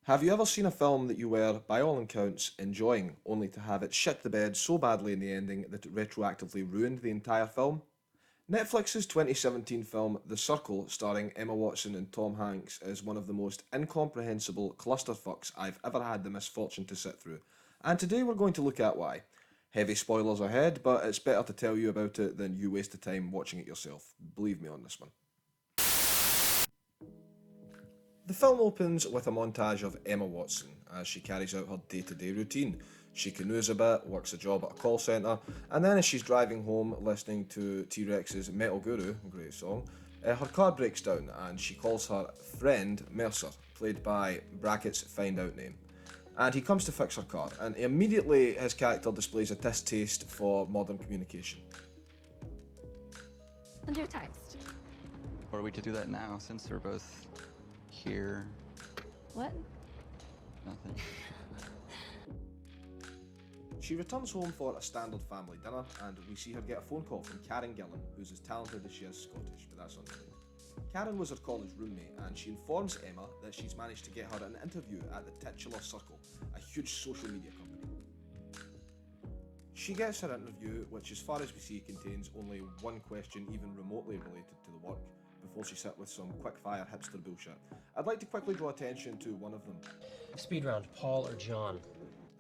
Have you ever seen a film that you were, by all accounts, enjoying, only to have it shit the bed so badly in the ending that it retroactively ruined the entire film? Netflix's 2017 film The Circle, starring Emma Watson and Tom Hanks, is one of the most incomprehensible clusterfucks I've ever had the misfortune to sit through, and today we're going to look at why. Heavy spoilers ahead, but it's better to tell you about it than you waste the time watching it yourself. Believe me on this one. The film opens with a montage of Emma Watson as she carries out her day-to-day routine. She canoes a bit, works a job at a call centre, and then as she's driving home listening to T-Rex's Metal Guru, great song, her car breaks down and she calls her friend Mercer, played by brackets find out name. And he comes to fix her car, and immediately his character displays a distaste for modern communication. Send you a text. Or we could do that now since we're both here. What? Nothing. She returns home for a standard family dinner, and we see her get a phone call from Karen Gillan, who's as talented as she is Scottish, but that's unrelated. Karen was her college roommate, and she informs Emma that she's managed to get her an interview at the titular Circle, a huge social media company. She gets her interview, which as far as we see contains only one question even remotely related to the work, before she sat with some quick-fire hipster bullshit. I'd like to quickly draw attention to one of them. Speed round, Paul or John?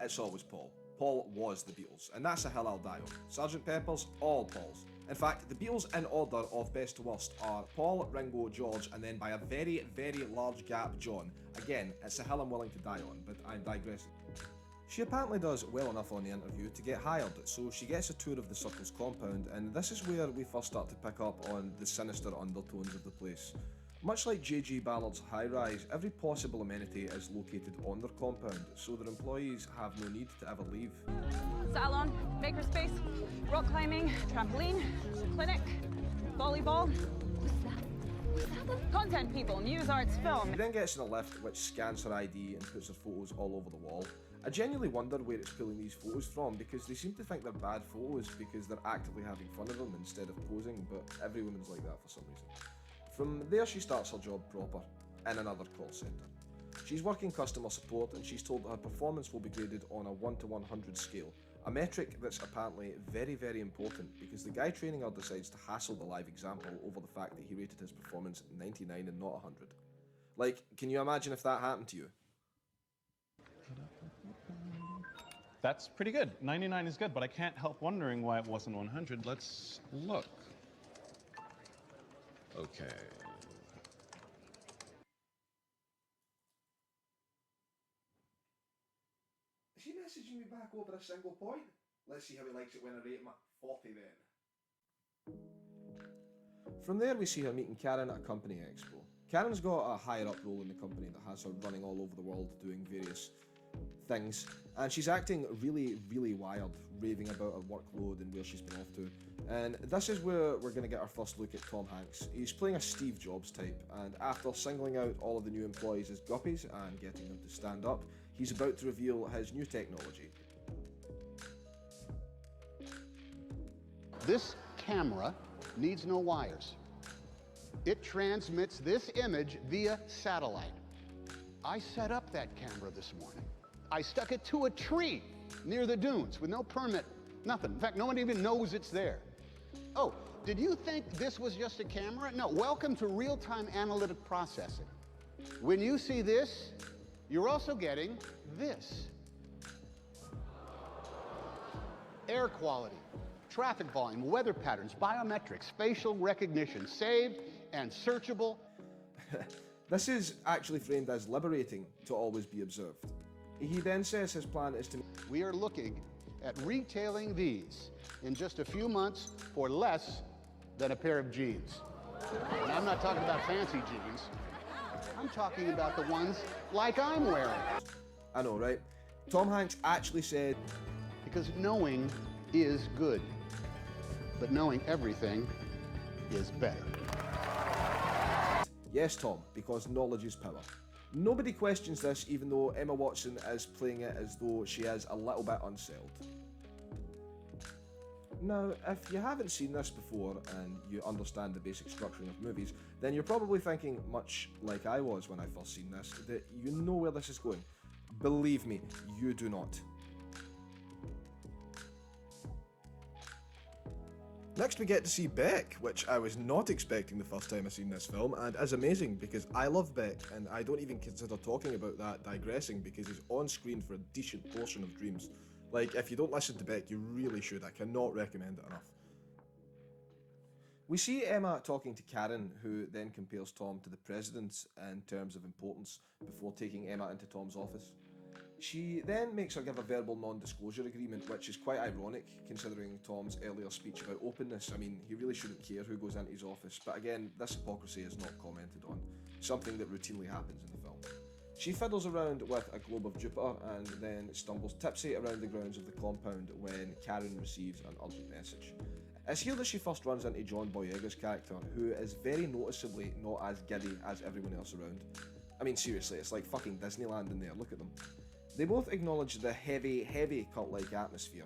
It's always Paul. Paul was the Beatles, and that's a hill I'll die on. Sgt. Pepper's, all Pauls. In fact, the Beatles in order of best to worst are Paul, Ringo, George, and then by a very, very large gap, John. Again, it's a hill I'm willing to die on, but I'm digressing. She apparently does well enough on the interview to get hired, so she gets a tour of the Circle's compound, and this is where we first start to pick up on the sinister undertones of the place. Much like J.G. Ballard's high-rise, every possible amenity is located on their compound, so their employees have no need to ever leave. Salon, makerspace, rock climbing, trampoline, clinic, volleyball. Content people, news, arts, film. She then gets in a lift which scans her ID and puts her photos all over the wall. I genuinely wonder where it's pulling these photos from, because they seem to think they're bad photos because they're actively having fun of them instead of posing, but every woman's like that for some reason. From there she starts her job proper, in another call centre. She's working customer support, and she's told that her performance will be graded on a 1 to 100 scale, a metric that's apparently very, very important because the guy training her decides to hassle the live example over the fact that he rated his performance 99 and not 100. Like, can you imagine if that happened to you? That's pretty good. 99 is good, but I can't help wondering why it wasn't 100. Let's look. Okay. Is she messaging me back over a single point? Let's see how he likes it when I rate him at 40 then. From there we see her meeting Karen at a company expo. Karen's got a higher up role in the company that has her running all over the world doing various things, and she's acting really, really wild, raving about her workload and where she's been off to. And this is where we're going to get our first look at Tom Hanks. He's playing a Steve Jobs type, and after singling out all of the new employees as guppies and getting them to stand up, he's about to reveal his new technology. This camera needs no wires. It transmits this image via satellite. I set up that camera this morning. I stuck it to a tree near the dunes with no permit, nothing. In fact, no one even knows it's there. Oh, did you think this was just a camera? No, welcome to real-time analytic processing. When you see this, you're also getting this. Air quality, traffic volume, weather patterns, biometrics, facial recognition, saved and searchable. This is actually framed as liberating to always be observed. He then says his plan is to... We are looking at retailing these in just a few months for less than a pair of jeans. And I'm not talking about fancy jeans. I'm talking about the ones like I'm wearing. I know, right? Tom Hanks actually said... Because knowing is good, but knowing everything is better. Yes, Tom, because knowledge is power. Nobody questions this, even though Emma Watson is playing it as though she is a little bit unsettled. Now, if you haven't seen this before and you understand the basic structuring of movies, then you're probably thinking, much like I was when I first seen this, that you know where this is going. Believe me, you do not. Next we get to see Beck, which I was not expecting the first time I seen this film, and is amazing because I love Beck, and I don't even consider talking about that digressing because he's on screen for a decent portion of Dreams. Like, if you don't listen to Beck, you really should. I cannot recommend it enough. We see Emma talking to Karen, who then compares Tom to the president in terms of importance before taking Emma into Tom's office. She then makes her give a verbal non-disclosure agreement, which is quite ironic considering Tom's earlier speech about openness. I mean, he really shouldn't care who goes into his office, but again, this hypocrisy is not commented on, something that routinely happens in the film. She fiddles around with a globe of Jupiter and then stumbles tipsy around the grounds of the compound when Karen receives an urgent message. It's here that she first runs into John Boyega's character, who is very noticeably not as giddy as everyone else around. I mean, seriously, it's like fucking Disneyland in there, look at them. They both acknowledge the heavy cult-like atmosphere.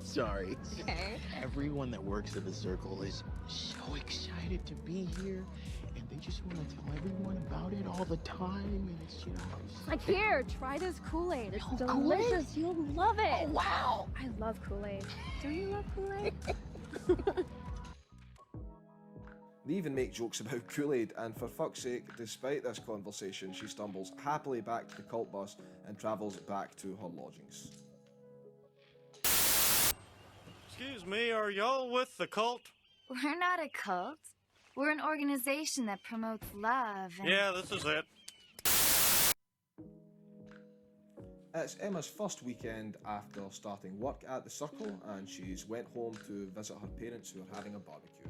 Sorry. Okay. Everyone that works at the Circle is so excited to be here, and they just want to tell everyone about it all the time, and it's, you know... Like, here, try this Kool-Aid. It's Oh, delicious. Kool-Aid? You'll love it. Oh, wow! I love Kool-Aid. Don't you love Kool-Aid? They even make jokes about Kool-Aid, and for fuck's sake, despite this conversation, she stumbles happily back to the cult bus and travels back to her lodgings. Excuse me, are y'all with the cult? We're not a cult. We're an organization that promotes love and... Yeah, this is it. It's Emma's first weekend after starting work at the Circle, and she's went home to visit her parents who are having a barbecue.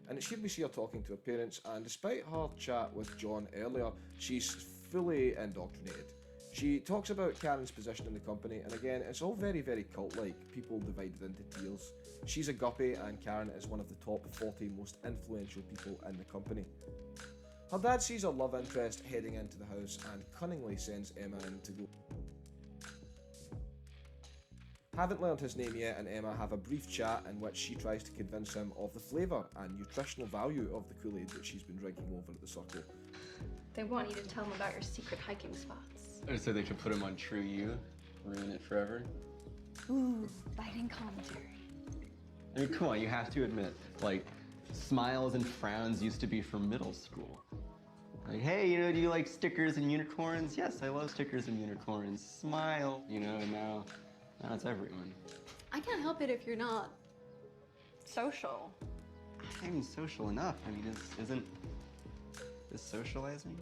And it's here we see her talking to her parents, and despite her chat with John earlier, she's fully indoctrinated. She talks about Karen's position in the company, and again, it's all very cult-like, people divided into tiers. She's a guppy, and Karen is one of the top 40 most influential people in the company. Her dad sees her love interest heading into the house and cunningly sends Emma in to go. Haven't learned his name yet, and Emma have a brief chat in which she tries to convince him of the flavour and nutritional value of the Kool-Aid that she's been drinking over at the Circle. They want you to tell them about your secret hiking spots. So they can put him on True You, ruin it forever? Ooh, biting commentary. I mean, come on, you have to admit, like, smiles and frowns used to be for middle school. Like, hey, you know, do you like stickers and unicorns? Yes, I love stickers and unicorns. Smile, you know, and now it's everyone. I can't help it if you're not social. I'm social enough. I mean, isn't this socializing?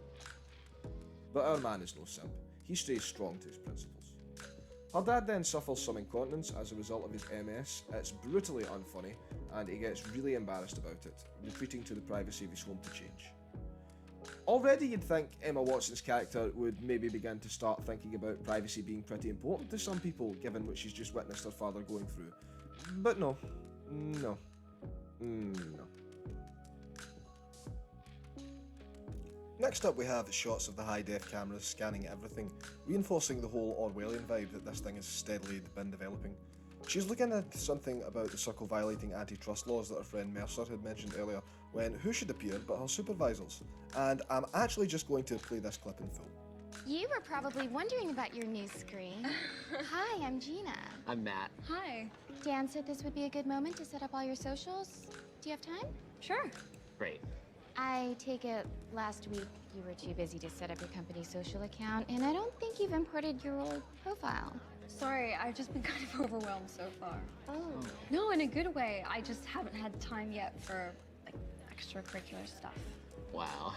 But our man is no simp. He stays strong to his principles. Her dad then suffers some incontinence as a result of his MS. It's brutally unfunny, and he gets really embarrassed about it, retreating to the privacy of his home to change. Already you'd think Emma Watson's character would maybe begin to start thinking about privacy being pretty important to some people, given what she's just witnessed her father going through. But no. Next up we have shots of the high-def cameras scanning everything, reinforcing the whole Orwellian vibe that this thing has steadily been developing. She's looking at something about the Circle violating antitrust laws that her friend Mercer had mentioned earlier, when who should appear but her supervisors? And I'm actually just going to play this clip in full. You were probably wondering about your new screen. Hi, I'm Gina. I'm Matt. Hi. Dan said this would be a good moment to set up all your socials. Do you have time? Sure. Great. I take it last week you were too busy to set up your company's social account, and I don't think you've imported your old profile. Sorry, I've just been kind of overwhelmed so far. Oh. No, in a good way. I just haven't had time yet for, like, extracurricular stuff. Wow.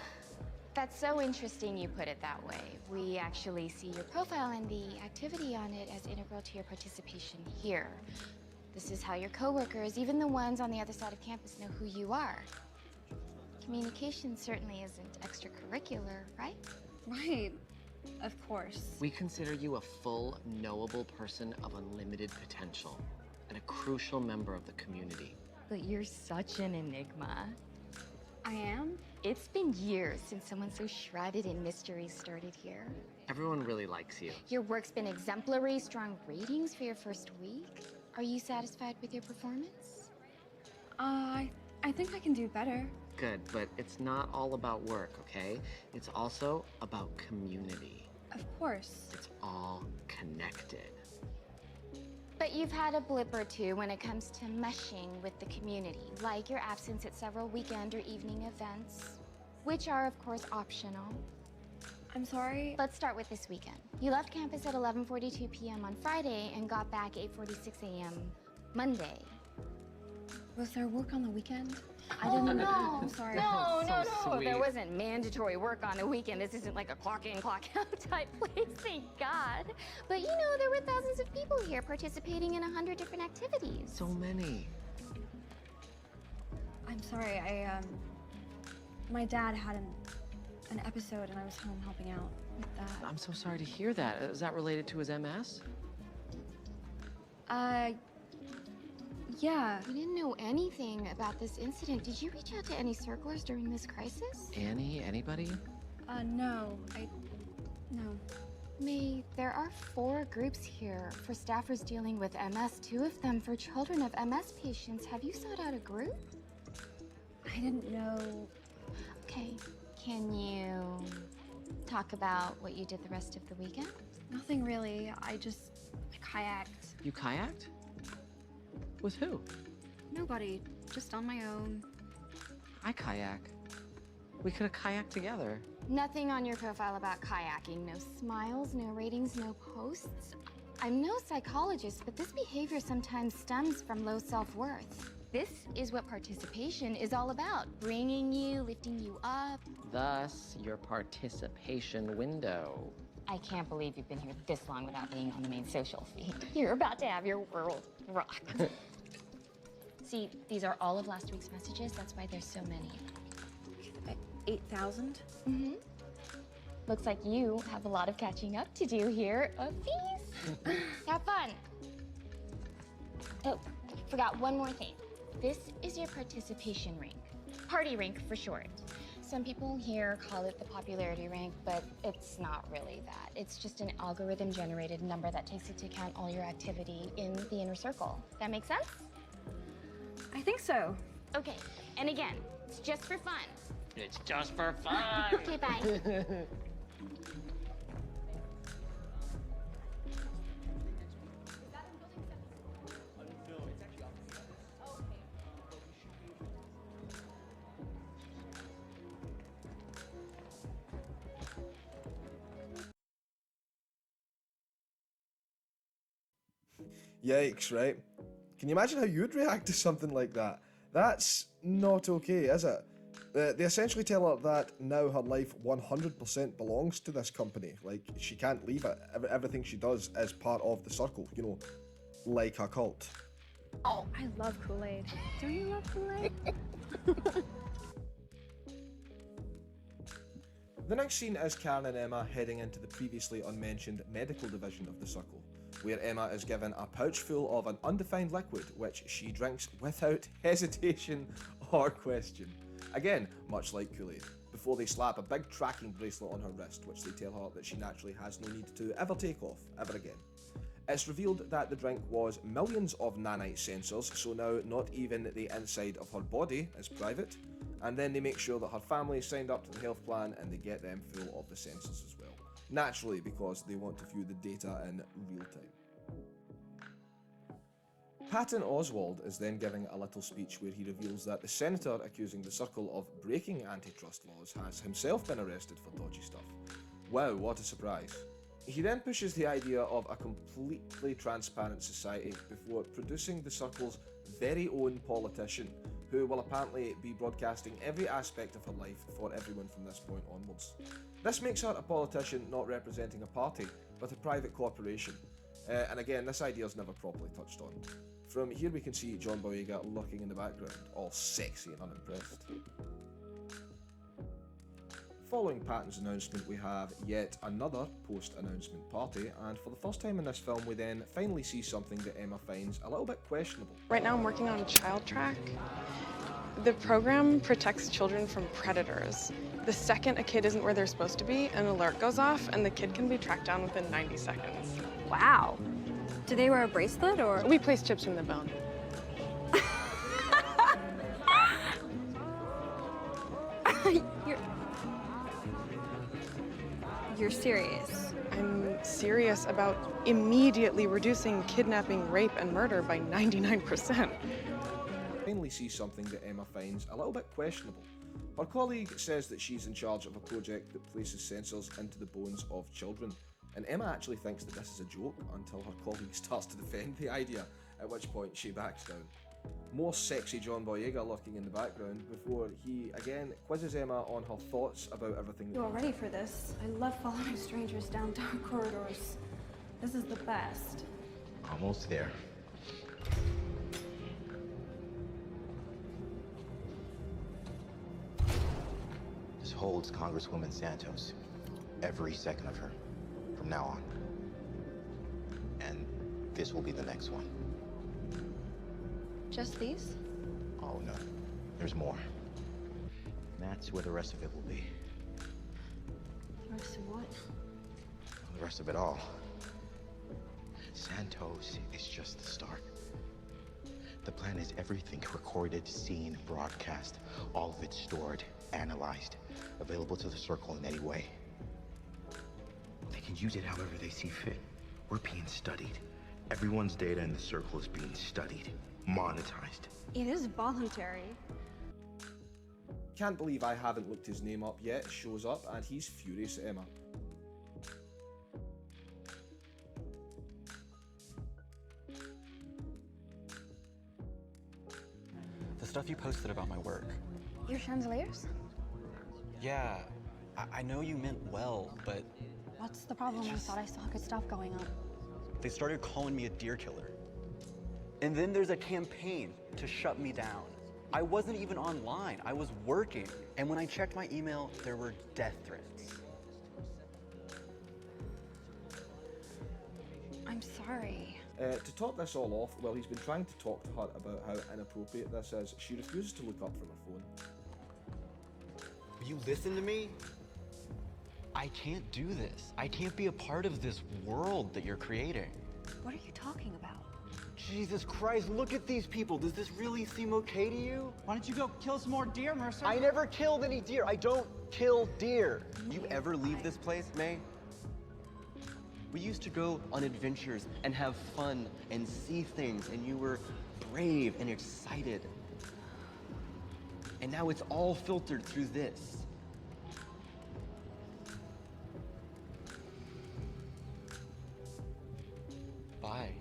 That's so interesting you put it that way. We actually see your profile and the activity on it as integral to your participation here. This is how your coworkers, even the ones on the other side of campus, know who you are. Communication certainly isn't extracurricular, right? Right. Of course. We consider you a full, knowable person of unlimited potential and a crucial member of the community. But you're such an enigma. I am? It's been years since someone so shrouded in mystery started here. Everyone really likes you. Your work's been exemplary, strong ratings for your first week. Are you satisfied with your performance? I think I can do better. Good, but it's not all about work, okay? It's also about community. Of course. It's all connected. But you've had a blip or two when it comes to meshing with the community, like your absence at several weekend or evening events, which are, of course, optional. I'm sorry. Let's start with this weekend. You left campus at 11:42 p.m. on Friday and got back 8:46 a.m. Monday. Was there work on the weekend? I Oh, didn't. no. I'm sorry. No, So no, no. sweet. There wasn't mandatory work on the weekend. This isn't like a clock in, clock out type place, thank God. But you know, there were thousands of people here participating in 100 different activities. So many. I'm sorry. My dad had an episode, and I was home helping out with that. I'm so sorry to hear that. Is that related to his MS? Yeah. We didn't know anything about this incident. Did you reach out to any circlers during this crisis? Annie? Anybody? No. No. May, there are 4 groups here for staffers dealing with MS, 2 of them for children of MS patients. Have you sought out a group? I didn't know. Okay. Can you talk about what you did the rest of the weekend? Nothing really. I kayaked. You kayaked? With who? Nobody. Just on my own. I kayak. We could have kayaked together. Nothing on your profile about kayaking. No smiles, no ratings, no posts. I'm no psychologist, but this behavior sometimes stems from low self-worth. This is what participation is all about. Bringing you, lifting you up. Thus, your participation window. I can't believe you've been here this long without being on the main social feed. You're about to have your world rocked. See, these are all of last week's messages. That's why there's so many. 8,000? Mm-hmm. Looks like you have a lot of catching up to do here. Peace. Have fun. Oh, forgot one more thing. This is your participation rank. Party rank for short. Some people here call it the popularity rank, but it's not really that. It's just an algorithm-generated number that takes into account all your activity in the inner circle. That make sense? I think so. Okay, and again, it's just for fun. It's just for fun. Okay, bye. Yikes, right? Can you imagine how you'd react to something like that? That's not okay, is it? They essentially tell her that now her life 100% belongs to this company. Like, she can't leave it. Everything she does is part of the circle, you know, like a cult. Oh, I love Kool-Aid. Don't you love Kool-Aid? The next scene is Karen and Emma heading into the previously unmentioned medical division of the circle, where Emma is given a pouch full of an undefined liquid, which she drinks without hesitation or question. Again, much like Kool-Aid, before they slap a big tracking bracelet on her wrist, which they tell her that she naturally has no need to ever take off, ever again. It's revealed that the drink was millions of nanite sensors, so now not even the inside of her body is private, and then they make sure that her family is signed up to the health plan and they get them full of the sensors as well. Naturally, because they want to view the data in real time. Patton Oswalt is then giving a little speech where he reveals that the senator accusing the circle of breaking antitrust laws has himself been arrested for dodgy stuff. Wow, what a surprise. He then pushes the idea of a completely transparent society before producing the circle's very own politician, who will apparently be broadcasting every aspect of her life for everyone from this point onwards. This makes her a politician not representing a party, but a private corporation. And again, this idea is never properly touched on. From here we can see John Boyega lurking in the background, all sexy and unimpressed. Following Patton's announcement, we have yet another post-announcement party, and for the first time in this film we then finally see something that Emma finds a little bit questionable. Right now I'm working on Child Track. The program protects children from predators. The second a kid isn't where they're supposed to be, an alert goes off and the kid can be tracked down within 90 seconds. Wow. Do they wear a bracelet or? We place chips from the bone. You're serious? I'm serious about immediately reducing kidnapping, rape, and murder by 99%. Finally see something that Emma finds a little bit questionable. Her colleague says that she's in charge of a project that places sensors into the bones of children, and Emma actually thinks that this is a joke until her colleague starts to defend the idea, at which point she backs down. More sexy John Boyega lurking in the background before he again quizzes Emma on her thoughts about everything. You're ready for this. I love following strangers down dark corridors. This is the best. Almost there. This holds Congresswoman Santos. Every second of her. From now on. And this will be the next one. Just these? Oh, no. There's more. And that's where the rest of it will be. The rest of what? The rest of it all. Santos is just the start. The plan is everything recorded, seen, broadcast, all of it stored, analyzed, available to the Circle in any way. They can use it however they see fit. We're being studied. Everyone's data in the Circle is being studied, monetized. It is voluntary. Can't believe I haven't looked his name up yet shows up and he's furious at Emma. The stuff you posted about my work. Your chandeliers? Yeah, I know you meant well, but What's the problem? I thought I saw good stuff going on. they started calling me a deer killer. And then there's a campaign to shut me down. I wasn't even online, I was working. And when I checked my email, there were death threats. I'm sorry. To top this all off, while he's been trying to talk to her about how inappropriate this is, she refuses to look up from her phone. Will you listen to me? I can't do this. I can't be a part of this world that you're creating. What are you talking about? Jesus Christ, look at these people. Does this really seem okay to you? Why don't you go kill some more deer, Mercer? I never killed any deer. I don't kill deer. You ever leave this place, May? We used to go on adventures and have fun and see things, and you were brave and excited. And now it's all filtered through this. Bye.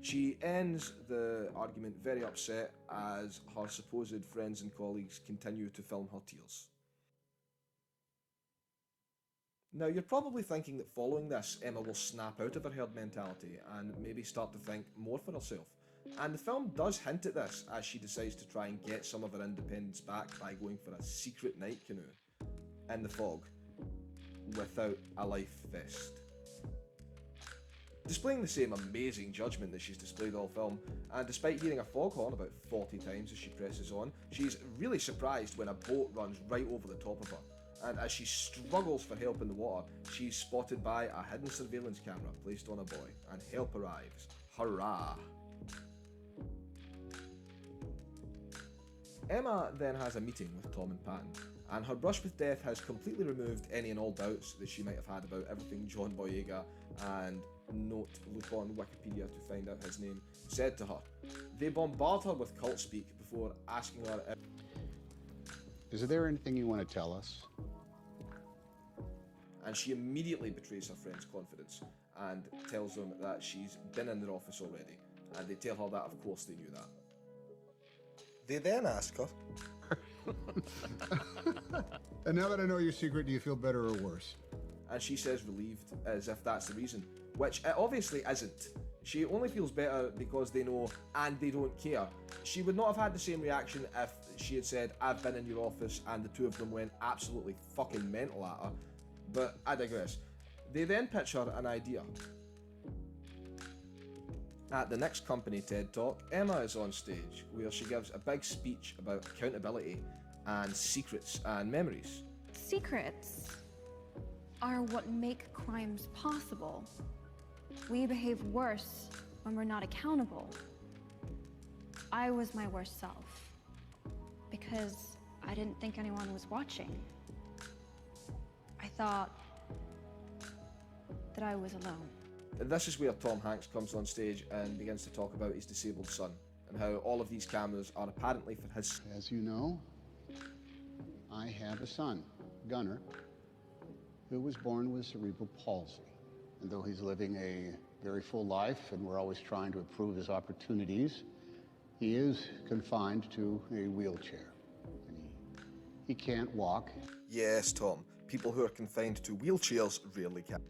She ends the argument very upset as her supposed friends and colleagues continue to film her tears. Now, you're probably thinking that following this, Emma will snap out of her herd mentality and maybe start to think more for herself. And the film does hint at this as she decides to try and get some of her independence back by going for a secret night canoe in the fog without a life vest. Displaying the same amazing judgment that she's displayed all film, and despite hearing a foghorn about 40 times as she presses on, she's really surprised when a boat runs right over the top of her. And as she struggles for help in the water, she's spotted by a hidden surveillance camera placed on a boy, and help arrives. Hurrah! Emma then has a meeting with Tom and Pan, and her brush with death has completely removed any and all doubts that she might have had about everything John Boyega, and note look on Wikipedia to find out his name, said to her. They bombard her with cult speak before asking her if... Is there anything you want to tell us? And she immediately betrays her friend's confidence and tells them that she's been in their office already, and they tell her that of course they knew that. They then ask her, And now that I know your secret, do you feel better or worse? And she says relieved, as if that's the reason, which it obviously isn't. She only feels better because they know and they don't care. She would not have had the same reaction if she had said, I've been in your office, and the two of them went absolutely fucking mental at her. But I digress. They then pitch her an idea. At the next company TED Talk, Emma is on stage, where she gives a big speech about accountability and secrets and memories. Secrets? are what make crimes possible. We behave worse when we're not accountable. I was my worst self because I didn't think anyone was watching. I thought that I was alone. And this is where Tom Hanks comes on stage and begins to talk about his disabled son and how all of these cameras are apparently for his... As you know, I have a son, Gunnar, who was born with cerebral palsy. And though he's living a very full life and we're always trying to improve his opportunities, he is confined to a wheelchair. And he can't walk. Yes, Tom. People who are confined to wheelchairs rarely can.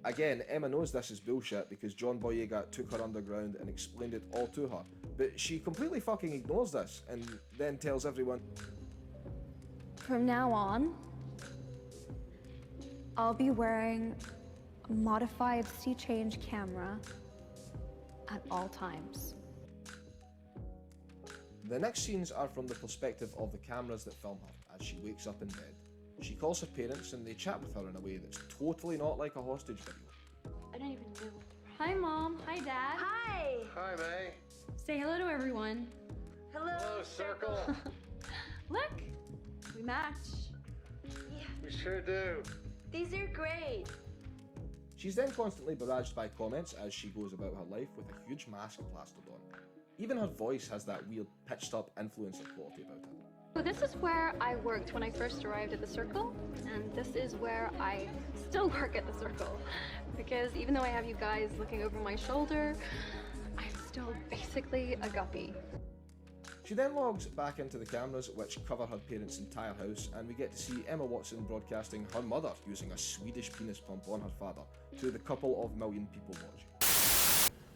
Again, Emma knows this is bullshit because John Boyega took her underground and explained it all to her. But she completely fucking ignores this and then tells everyone, From now on, I'll be wearing a modified sea change camera at all times. The next scenes are from the perspective of the cameras that film her as she wakes up in bed. She calls her parents and they chat with her in a way that's totally not like a hostage video. I don't even know. Hi, Mom. Hi, Dad. Hi. Hi, May. Say hello to everyone. Hello. Hello, Circle. Look, we match. Yeah, We sure do. these are great. She's then constantly barraged by comments as she goes about her life with a huge mask plastered on. Even her voice has that weird pitched up influencer quality about it. So this is where I worked when I first arrived at the Circle, and this is where I still work at the Circle. Because even though I have you guys looking over my shoulder, I'm still basically a guppy. She then logs back into the cameras which cover her parents' entire house, and we get to see Emma Watson broadcasting her mother using a Swedish penis pump on her father to the couple of million people watching.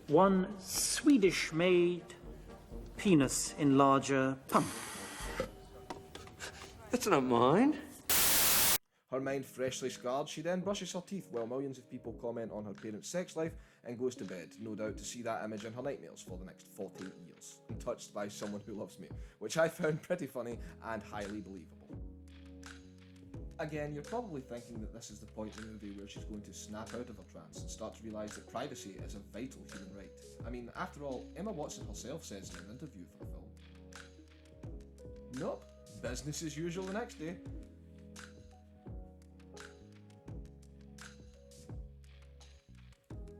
One Swedish-made penis enlarger pump. That's not mine. Her mind freshly scarred, she then brushes her teeth while millions of people comment on her parents' sex life and goes to bed, no doubt to see that image in her nightmares for the next 40 years, untouched by someone who loves me, which I found pretty funny and highly believable. Again, you're probably thinking that this is the point in the movie where she's going to snap out of her trance and start to realise that privacy is a vital human right. I mean, after all, Emma Watson herself says in an interview for the film. Nope, business as usual the next day.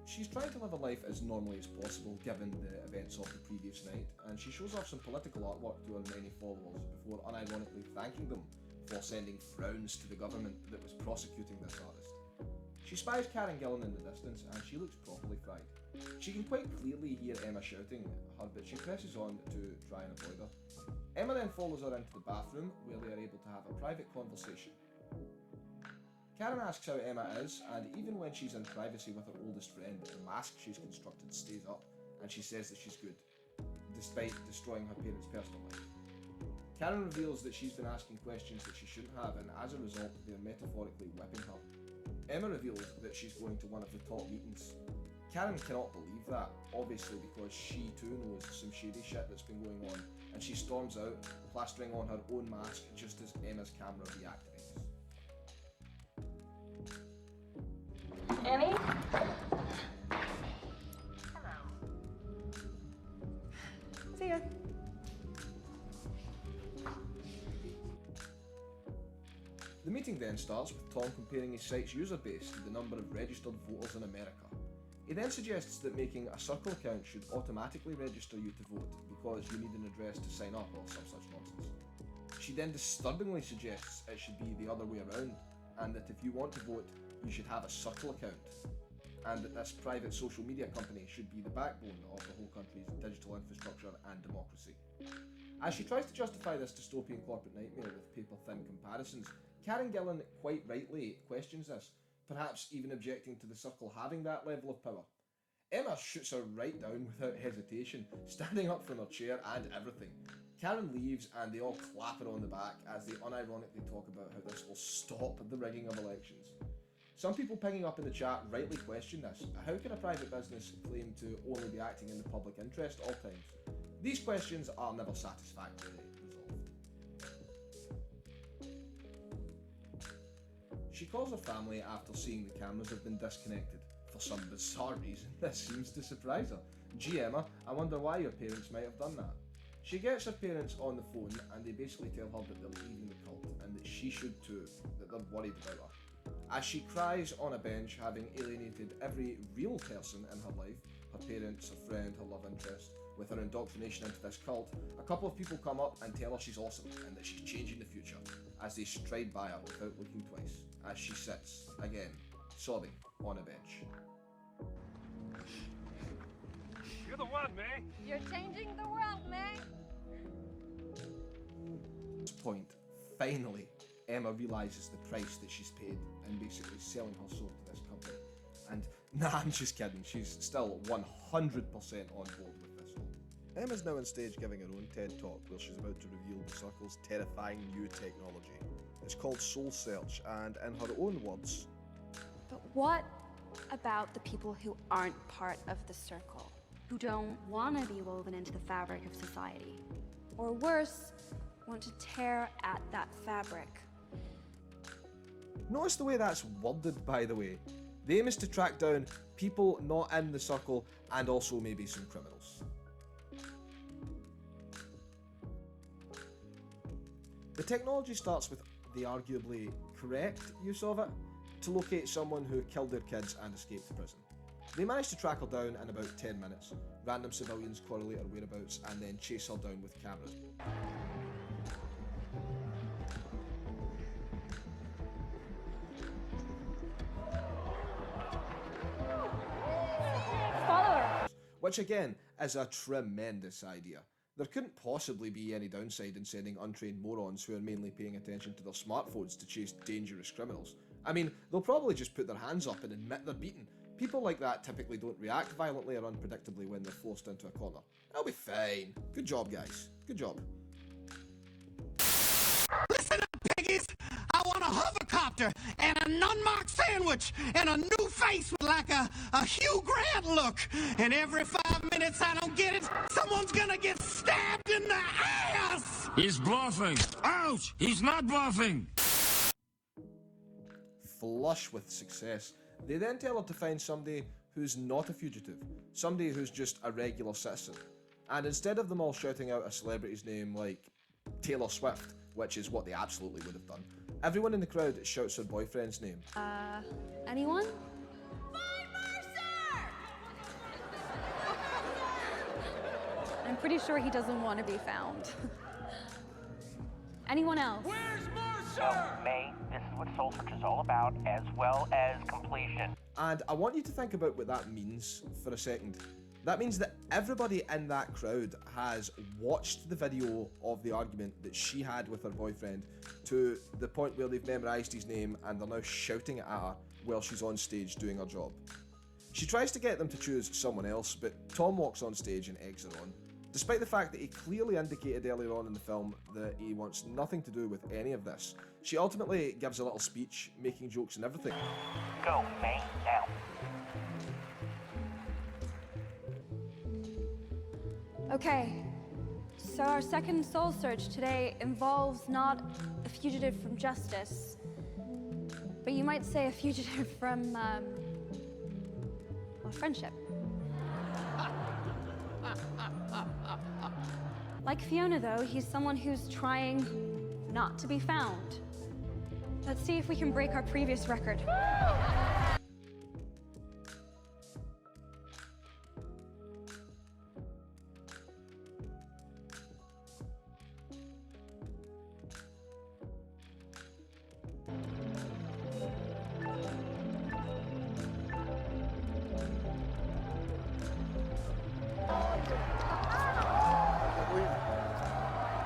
She's trying to live a life as normally as possible given the events of the previous night, and she shows off some political artwork to her many followers before unironically thanking them for sending frowns to the government that was prosecuting this artist. She spies Karen Gillan in the distance and she looks properly fried. She can quite clearly hear Emma shouting at her, but she presses on to try and avoid her. Emma then follows her into the bathroom where they are able to have a private conversation. Karen asks how Emma is, and even when she's in privacy with her oldest friend, the mask she's constructed stays up, and she says that she's good, despite destroying her parents' personal life. Karen reveals that she's been asking questions that she shouldn't have, and as a result, they're metaphorically whipping her. Emma reveals that she's going to one of the top meetings. Karen cannot believe that, obviously because she too knows some shady shit that's been going on, and she storms out, plastering on her own mask just as Emma's camera reactivates. Annie? See ya. The meeting then starts with Tom comparing his site's user base to the number of registered voters in America. He then suggests that making a Circle account should automatically register you to vote because you need an address to sign up or some such nonsense. She then disturbingly suggests it should be the other way around, and that if you want to vote, you should have a Circle account, and that this private social media company should be the backbone of the whole country's digital infrastructure and democracy. As she tries to justify this dystopian corporate nightmare with paper-thin comparisons, Karen Gillan quite rightly questions this, perhaps even objecting to the Circle having that level of power. Emma shoots her right down without hesitation, standing up from her chair and everything. Karen leaves and they all clap her on the back as they unironically talk about how this will stop the rigging of elections. Some people picking up in the chat rightly question this. How can a private business claim to only be acting in the public interest at all times? These questions are never satisfactorily resolved. She calls her family after seeing the cameras have been disconnected. For some bizarre reason, this seems to surprise her. Gee Emma, I wonder why your parents might have done that. She gets her parents on the phone and they basically tell her that they're leaving the cult and that she should too, that they're worried about her. As she cries on a bench, having alienated every real person in her life, her parents, her friend, her love interest, with her indoctrination into this cult, a couple of people come up and tell her she's awesome and that she's changing the future, as they stride by her without looking twice, as she sits, again, sobbing on a bench. You're the one, May. You're changing the world, May. At this point, finally, Emma realises the price that she's paid in basically selling her soul to this company. And nah, I'm just kidding, she's still 100% on board with this one. Emma's now on stage giving her own TED Talk where she's about to reveal the Circle's terrifying new technology. It's called Soul Search, and in her own words... But what about the people who aren't part of the Circle? Who don't want to be woven into the fabric of society? Or worse, want to tear at that fabric? Notice the way that's worded, by the way. The aim is to track down people not in the Circle and also maybe some criminals. The technology starts with the arguably correct use of it to locate someone who killed their kids and escaped prison. They manage to track her down in about 10 minutes. Random civilians correlate her whereabouts and then chase her down with cameras. Follow her! Which again is a tremendous idea. There couldn't possibly be any downside in sending untrained morons who are mainly paying attention to their smartphones to chase dangerous criminals. I mean, they'll probably just put their hands up and admit they're beaten. People like that typically don't react violently or unpredictably when they're forced into a corner. I'll be fine. Good job, guys. Good job. Listen up, piggies! I want a hovercopter and a non-marked sandwich and a new face with like a Hugh Grant look. And every 5 minutes I don't get it, someone's gonna get stabbed in the ass! He's bluffing. Ouch! He's not bluffing. Flush with success. They then tell her to find somebody who's not a fugitive, somebody who's just a regular citizen. And instead of them all shouting out a celebrity's name like Taylor Swift, which is what they absolutely would have done, everyone in the crowd shouts her boyfriend's name. Anyone? I'm pretty sure he doesn't want to be found. Anyone else? May, this is what Soul Search is all about, as well as completion. And I want you to think about what that means for a second. That means that everybody in that crowd has watched the video of the argument that she had with her boyfriend to the point where they've memorised his name and they're now shouting it at her while she's on stage doing her job. She tries to get them to choose someone else, but Tom walks on stage and eggs her on. Despite the fact that he clearly indicated earlier on in the film that he wants nothing to do with any of this, she ultimately gives a little speech, making jokes and everything. Go, May, now. Okay, so our second soul search today involves not a fugitive from justice, but you might say a fugitive from, well, friendship. Like Fiona, though, he's someone who's trying not to be found. Let's see if we can break our previous record.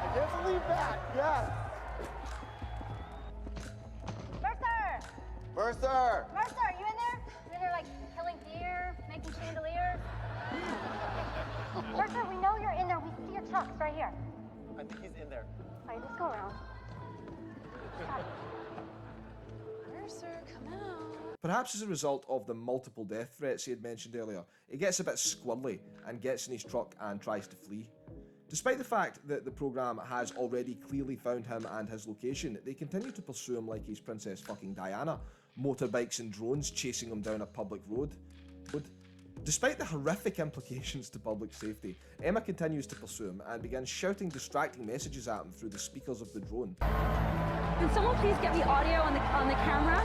I can't believe that, yes! Mercer! Mercer! Mercer, are you in there? You in there, like, killing deer, making chandeliers? Mercer, we know you're in there. We see your trucks right here. I think he's in there. All right, let's go around. Mercer, come out. Perhaps as a result of the multiple death threats he had mentioned earlier, he gets a bit squirrely and gets in his truck and tries to flee. Despite the fact that the programme has already clearly found him and his location, they continue to pursue him like he's Princess fucking Diana, motorbikes and drones chasing him down a public road. Despite the horrific implications to public safety, Emma continues to pursue him and begins shouting distracting messages at him through the speakers of the drone. Can someone please get me audio on the camera?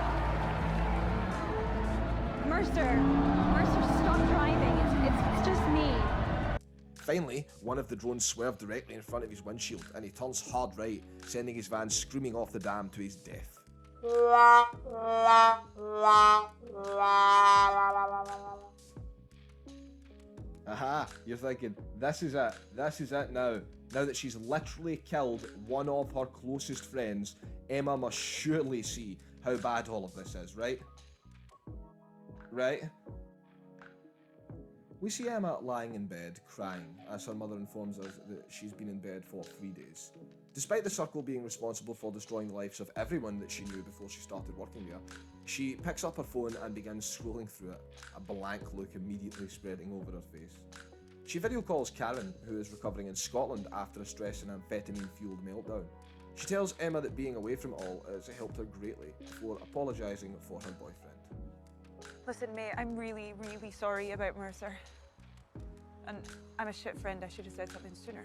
Mercer, stop driving. It's just me. Finally, one of the drones swerved directly in front of his windshield and he turns hard right, sending his van screaming off the dam to his death. Aha, you're thinking, this is it now. Now that she's literally killed one of her closest friends, Emma must surely see how bad all of this is, right? Right? We see Emma lying in bed, crying, as her mother informs us that she's been in bed for 3 days. Despite the Circle being responsible for destroying the lives of everyone that she knew before she started working there, she picks up her phone and begins scrolling through it, a blank look immediately spreading over her face. She video calls Karen, who is recovering in Scotland after a stress and amphetamine-fueled meltdown. She tells Emma that being away from it all has helped her greatly, before apologising for her boyfriend. Listen, mate, I'm really, really sorry about Mercer. And I'm a shit friend. I should have said something sooner.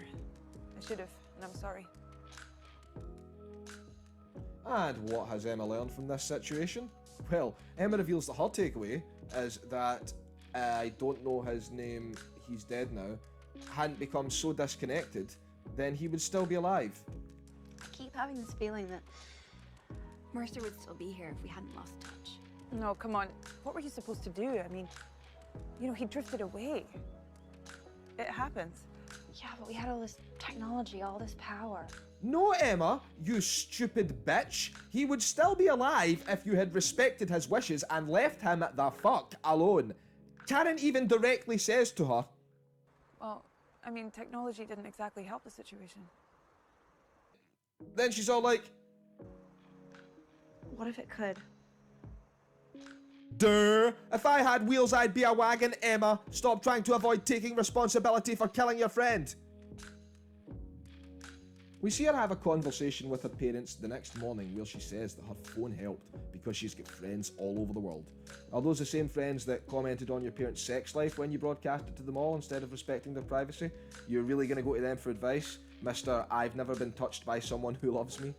I should have, and I'm sorry. And what has Emma learned from this situation? Well, Emma reveals that her takeaway is that, I don't know his name, he's dead now, hadn't become so disconnected, then he would still be alive. I keep having this feeling that Mercer would still be here if we hadn't lost touch. No, come on. What were you supposed to do? I mean, you know, he drifted away. It happens. Yeah, but we had all this technology, all this power. No, Emma, you stupid bitch. He would still be alive if you had respected his wishes and left him the fuck alone. Karen even directly says to her, Well, I mean, technology didn't exactly help the situation. Then she's all like, what if it could? Duh! If I had wheels, I'd be a wagon, Emma. Stop trying to avoid taking responsibility for killing your friend. We see her have a conversation with her parents the next morning where she says that her phone helped because she's got friends all over the world. Are those the same friends that commented on your parents' sex life when you broadcast it to them all instead of respecting their privacy? You're really going to go to them for advice? Mr. I've never been touched by someone who loves me?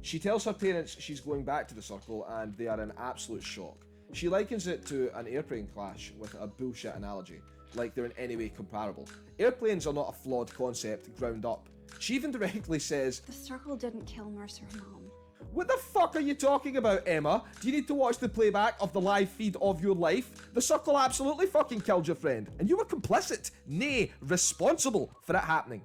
She tells her parents she's going back to the Circle and they are in absolute shock. She likens it to an airplane crash with a bullshit analogy, like they're in any way comparable. Airplanes are not a flawed concept ground up. She even directly says, The Circle didn't kill Mercer's mom. What the fuck are you talking about, Emma? Do you need to watch the playback of the live feed of your life? The Circle absolutely fucking killed your friend, and you were complicit, nay, responsible for it happening.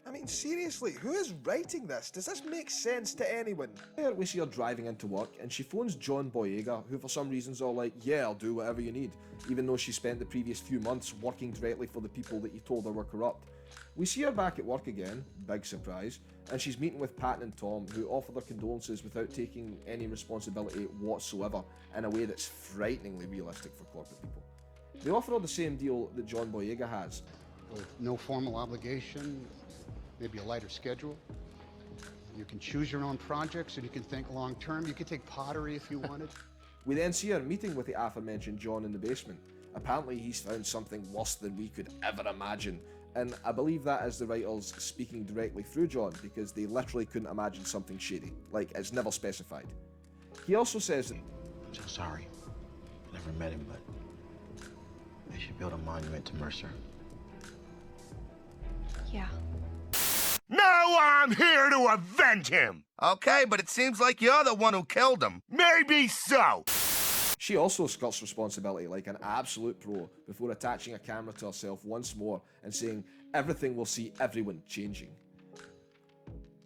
I mean, seriously, who is writing this? Does this make sense to anyone? Here we see her driving into work, and she phones John Boyega, who for some reason's all like, yeah, I'll do whatever you need, even though she spent the previous few months working directly for the people that you told her were corrupt. We see her back at work again, big surprise, and she's meeting with Patton and Tom, who offer their condolences without taking any responsibility whatsoever, in a way that's frighteningly realistic for corporate people. They offer her the same deal that John Boyega has. No formal obligation, maybe a lighter schedule. You can choose your own projects and you can think long term. You could take pottery if you wanted. We then see her meeting with the aforementioned John in the basement. Apparently he's found something worse than we could ever imagine. And I believe that is the writers speaking directly through John, because they literally couldn't imagine something shady. Like, it's never specified. He also says that, I'm so sorry. I never met him, but they should build a monument to Mercer. Yeah. Now I'm here to avenge him! Okay, but it seems like you're the one who killed him. Maybe so! she also skirts responsibility like an absolute pro before attaching a camera to herself once more and saying, everything will see everyone changing.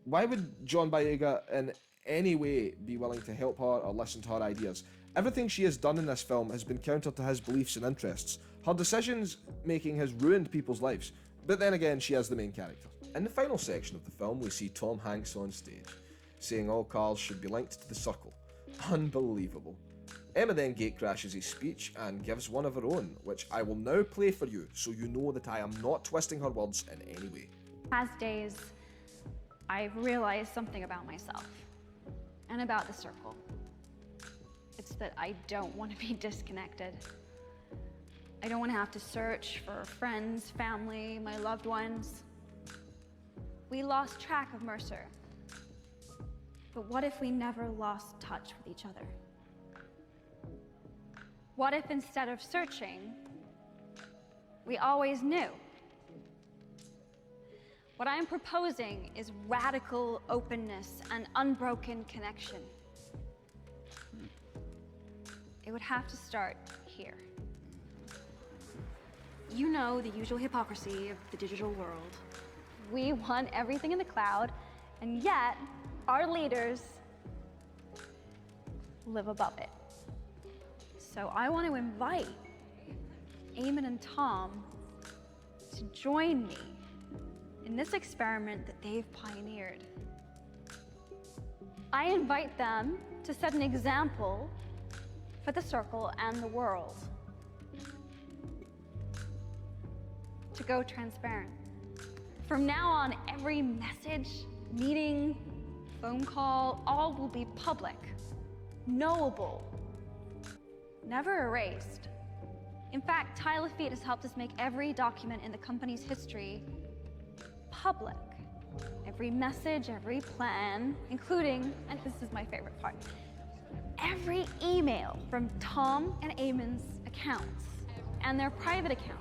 Why would John Boyega in any way be willing to help her or listen to her ideas? Everything she has done in this film has been counter to his beliefs and interests. Her decisions making has ruined people's lives. But then again, she is the main character. In the final section of the film, we see Tom Hanks on stage, saying all cars should be linked to the Circle. Unbelievable. Emma then gatecrashes his speech and gives one of her own, which I will now play for you so you know that I am not twisting her words in any way. Past days, I've realized something about myself and about the circle. It's that I don't want to be disconnected. I don't want to have to search for friends, family, my loved ones. We lost track of Mercer. But what if we never lost touch with each other? What if instead of searching, we always knew? What I am proposing is radical openness and unbroken connection. It would have to start here. You know the usual hypocrisy of the digital world. We want everything in the cloud, and yet our leaders live above it. So I want to invite Eamon and Tom to join me in this experiment that they've pioneered. I invite them to set an example for the circle and the world. To go transparent. From now on, every message, meeting, phone call, all will be public, knowable, never erased. In fact, Ty Lafitte has helped us make every document in the company's history public. Every message, every plan, including, and this is my favorite part, every email from Tom and Eamon's accounts and their private accounts,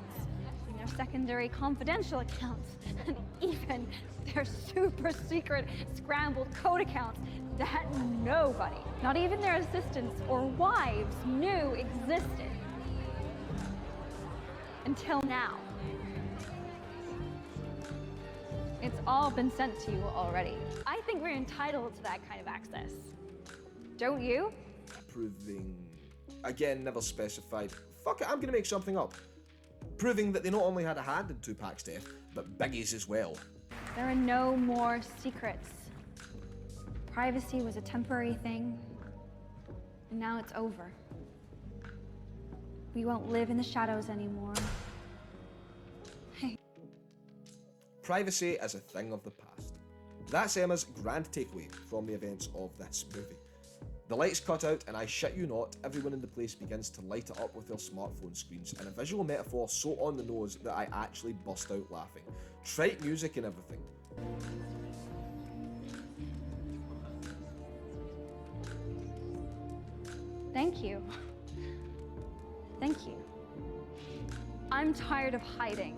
and their secondary confidential accounts, and even their super secret scrambled code accounts that nobody, not even their assistants or wives, knew existed. Until now. It's all been sent to you already. I think we're entitled to that kind of access. Don't you? Proving, again, never specified. Fuck it, I'm gonna make something up. Proving that they not only had a hand in Tupac's death, but Biggie's as well. There are no more secrets. Privacy was a temporary thing, and now it's over. We won't live in the shadows anymore. Hey. Privacy is a thing of the past. That's Emma's grand takeaway from the events of this movie. The lights cut out, and I shit you not, everyone in the place begins to light it up with their smartphone screens in a visual metaphor so on the nose that I actually bust out laughing. Trite music and everything. Thank you. Thank you. I'm tired of hiding.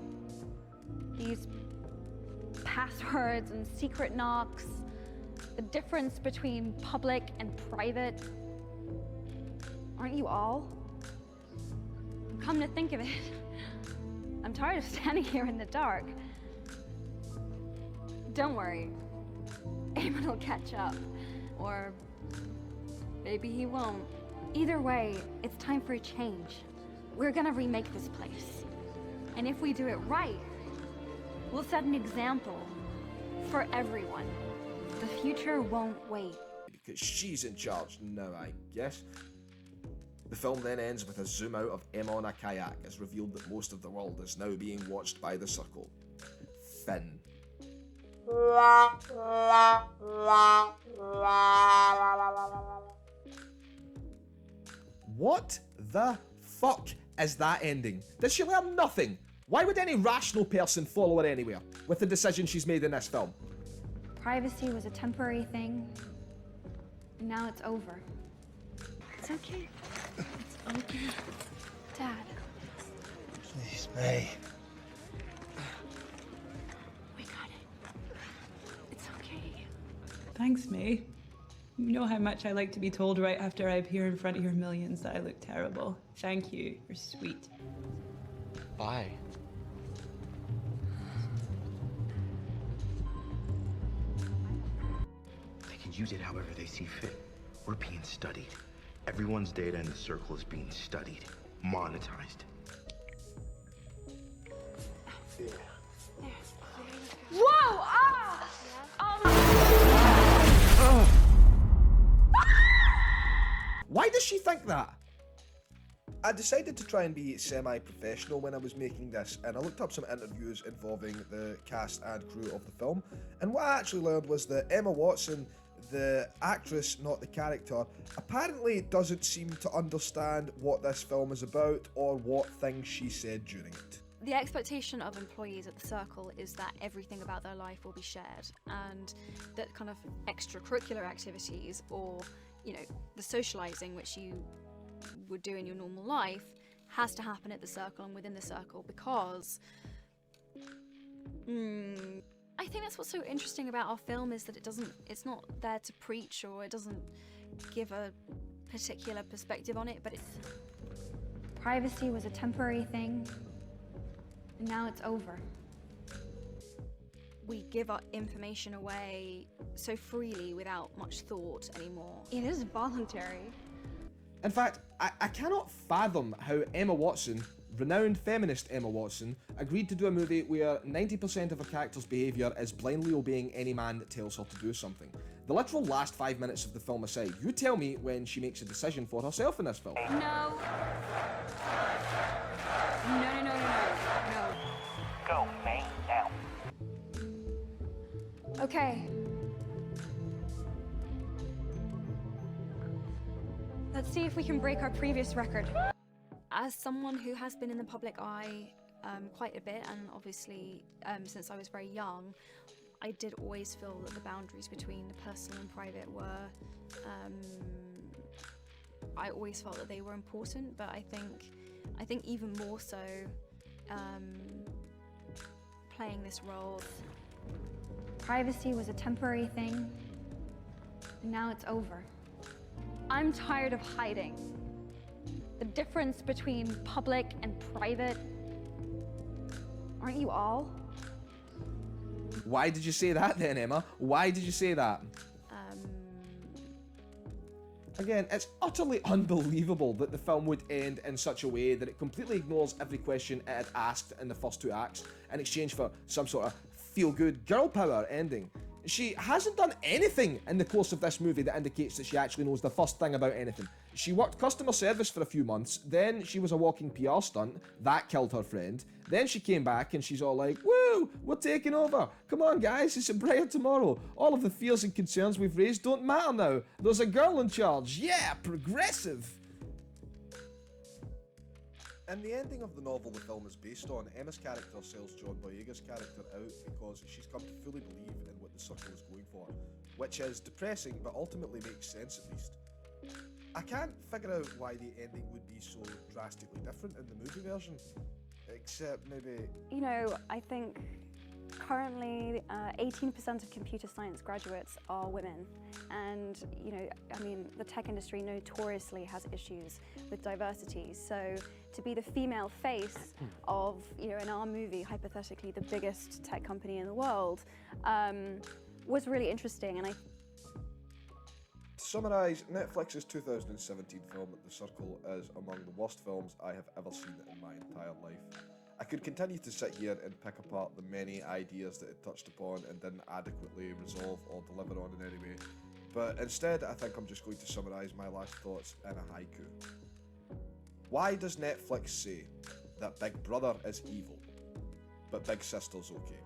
These passwords and secret knocks, the difference between public and private. Aren't you all? Come to think of it, I'm tired of standing here in the dark. Don't worry, Eamon will catch up. Or maybe he won't. Either way, it's time for a change. We're gonna remake this place. And if we do it right, we'll set an example for everyone. The future won't wait. Because she's in charge now, I guess. The film then ends with a zoom out of Emma on a kayak as revealed that most of the world is now being watched by the Circle. Finn. What the fuck is that ending? Did she learn nothing? Why would any rational person follow her anywhere with the decision she's made in this film? Privacy was a temporary thing, and now it's over. It's okay. It's okay. Dad. Please, May. We got it. It's okay. Thanks, May. You know how much I like to be told right after I appear in front of your millions that I look terrible. Thank you. You're sweet. Bye. They can use it however they see fit. We're being studied. Everyone's data in the Circle is being studied, monetized. Whoa! Ah! Why does she think that? I decided to try and be semi-professional when I was making this, and I looked up some interviews involving the cast and crew of the film, and what I actually learned was that Emma Watson, the actress, not the character, apparently doesn't seem to understand what this film is about or what things she said during it. The expectation of employees at the Circle is that everything about their life will be shared, and that kind of extracurricular activities, or, you know, the socializing which you would do in your normal life, has to happen at the Circle and within the Circle, because I think that's what's so interesting about our film, is that it's not there to preach, or it doesn't give a particular perspective on it, but it's... Privacy was a temporary thing, and now it's over. We give our information away so freely without much thought anymore. It is voluntary. In fact, I cannot fathom how Emma Watson, renowned feminist Emma Watson, agreed to do a movie where 90% of her character's behaviour is blindly obeying any man that tells her to do something. The literal last 5 minutes of the film aside, you tell me when she makes a decision for herself in this film. No. No. Go, May, now. Okay. Let's see if we can break our previous record. As someone who has been in the public eye quite a bit, and obviously since I was very young, I did always feel that the boundaries between the personal and private were, I always felt that they were important, but I think even more so playing this role. Privacy was a temporary thing, and now it's over. I'm tired of hiding. The difference between public and private, aren't you all? Why did you say that then, Emma? Why did you say that? Again, it's utterly unbelievable that the film would end in such a way that it completely ignores every question it had asked in the first 2 acts in exchange for some sort of feel-good girl power ending. She hasn't done anything in the course of this movie that indicates that she actually knows the first thing about anything. She worked customer service for a few months, then she was a walking PR stunt, that killed her friend, then she came back and she's all like, woo, we're taking over, come on guys, it's a brighter tomorrow, all of the fears and concerns we've raised don't matter now, there's a girl in charge, yeah, progressive. In the ending of the novel the film is based on, Emma's character sells John Boyega's character out because she's come to fully believe in what the Circle is going for, which is depressing but ultimately makes sense at least. I can't figure out why the ending would be so drastically different in the movie version, except maybe... You know, I think currently 18% of computer science graduates are women, and you know, I mean, the tech industry notoriously has issues with diversity, so to be the female face of, you know, in our movie, hypothetically the biggest tech company in the world, was really interesting. And To summarise, Netflix's 2017 film The Circle is among the worst films I have ever seen in my entire life. I could continue to sit here and pick apart the many ideas that it touched upon and didn't adequately resolve or deliver on in any way, but instead I think I'm just going to summarise my last thoughts in a haiku. Why does Netflix say that Big Brother is evil, but Big Sister's okay?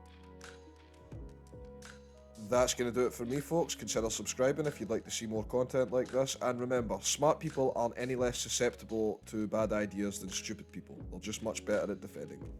That's going to do it for me, folks. Consider subscribing if you'd like to see more content like this, and remember, smart people aren't any less susceptible to bad ideas than stupid people. They're just much better at defending them.